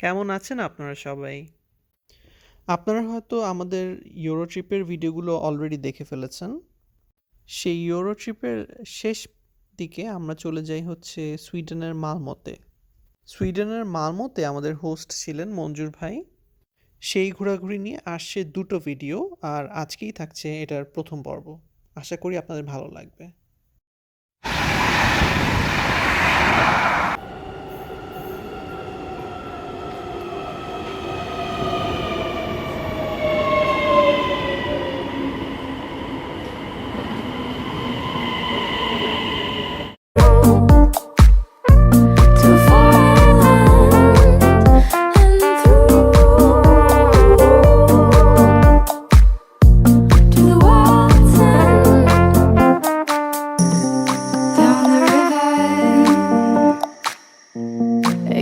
কেমন আছেন আপনারা সবাই? আপনারা হয়তো আমাদের ইউরোট্রিপের ভিডিওগুলো অলরেডি দেখে ফেলেছেন। সেই ইউরোট্রিপের শেষ দিকে আমরা চলে যাই হচ্ছে সুইডেনের মালমোতে। সুইডেনের মালমোতে আমাদের হোস্ট ছিলেন মঞ্জুর ভাই। সেই ঘোরাঘুরি নিয়ে আসছে ২ টো ভিডিও আর আজকেই থাকছে এটার ১ম পর্ব। আশা করি আপনাদের ভালো লাগবে।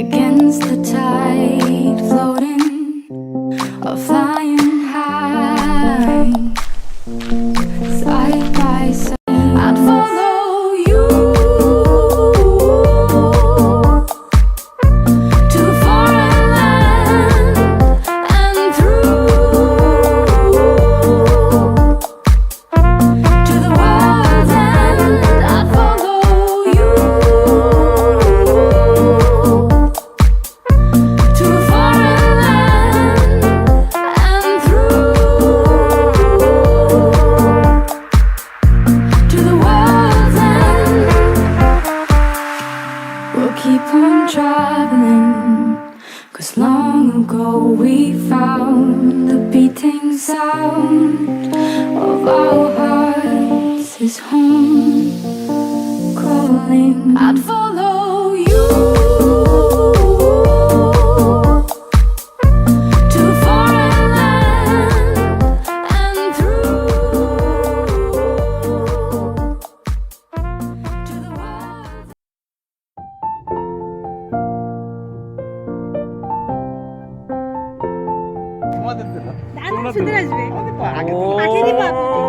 Against the tide, floating or flying high, side by side, I'd follow you to foreign land and through to the world's end. I'd follow you to foreign land and through to the world's end. We'll keep on traveling, 'cause long ago we found the beating sound of our hearts is home calling. I'd follow you to foreign land and through to the world. দারুণ সুন্দর আসবে পাঠিয়ে দিব আপনাদেরকে।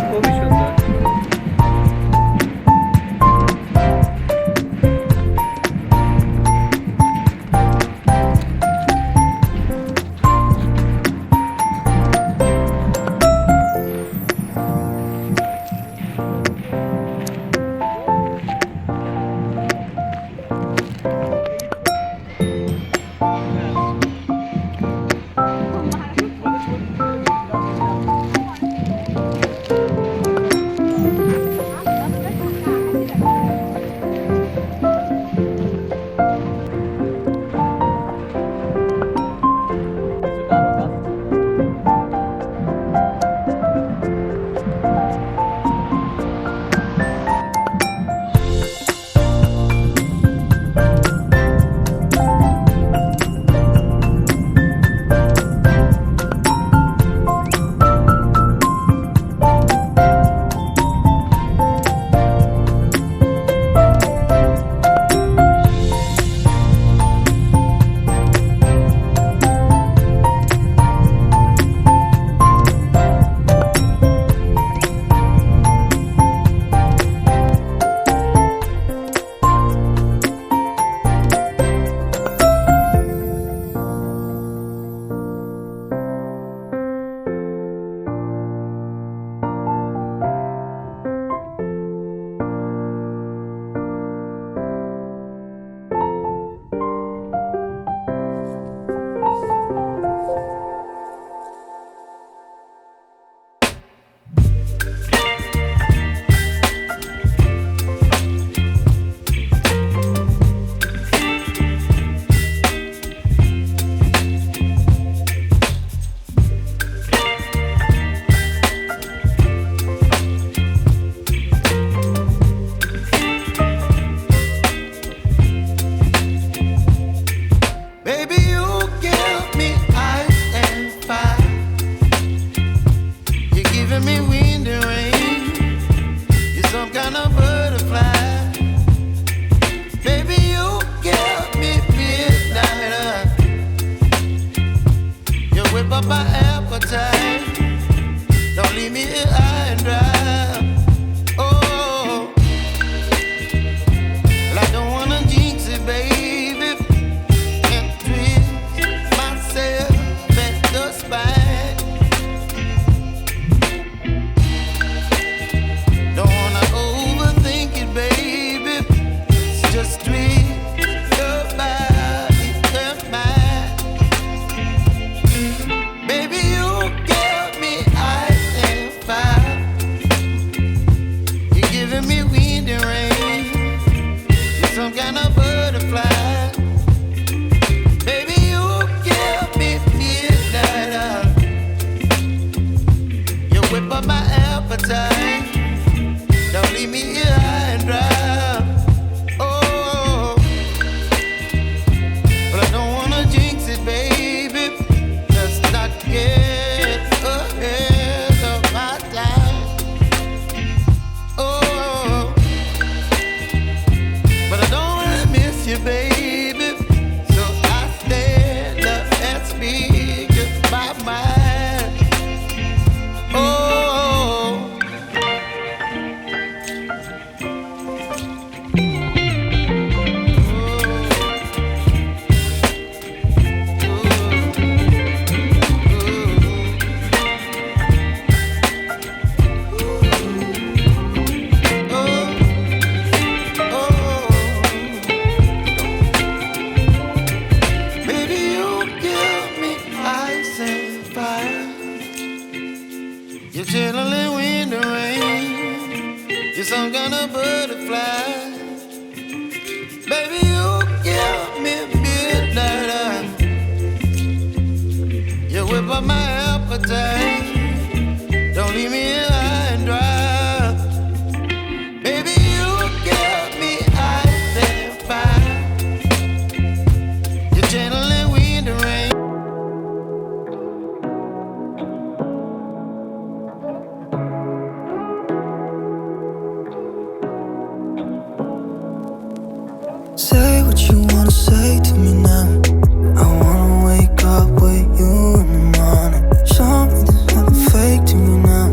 খুবই street. Your body and mine. Baby, you give me ice and fire. You're giving me wind and rain. You're some kind of butterfly. Baby, you give me midnight. You whip up my appetite. Don't leave me here high and dry. Oh, but I don't wanna jinx it, baby. Let's not get ahead of my time. Oh, but I don't wanna miss you, baby. So I stand up and speak just my mind. Oh. Baby, you give me ice and fire. You're chilling wind and rain. You're some kind of butterfly. Baby, you give me midnight. You whip up my appetite. Don't leave me here high and dry. Baby, you give me ice and fire. You're channeling wind and rain. Say what you wanna say to me now. I wanna wake up with you in the morning. Show me there's nothing fake to me now.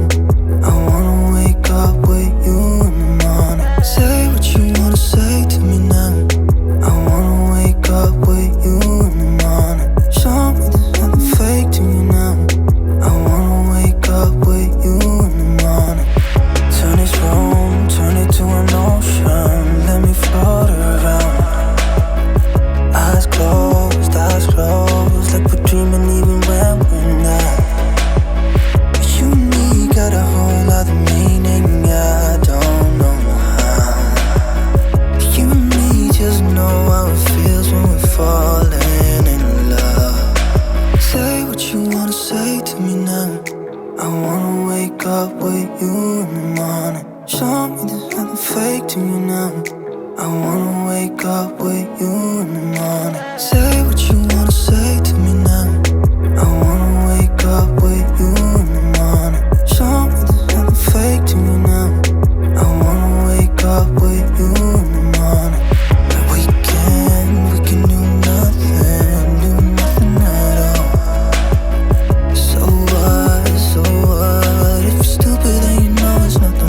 I wanna wake up with you in the morning. Say what you wanna say to me now. I wanna wake up with you in the morning. Show me there's nothing fake to me now. I wanna wake up with you in the morning. Turn this room, turn it to an ocean. Let me float around. Eyes closed, like we're dreaming even when we're not. You and me got a whole other meaning, I don't know how. You and me just know how it feels when we're falling in love. Say what you wanna say to me now. I wanna wake up with you in the morning. Show me there's nothing fake to me now. I wanna wake up with you in the morning. Say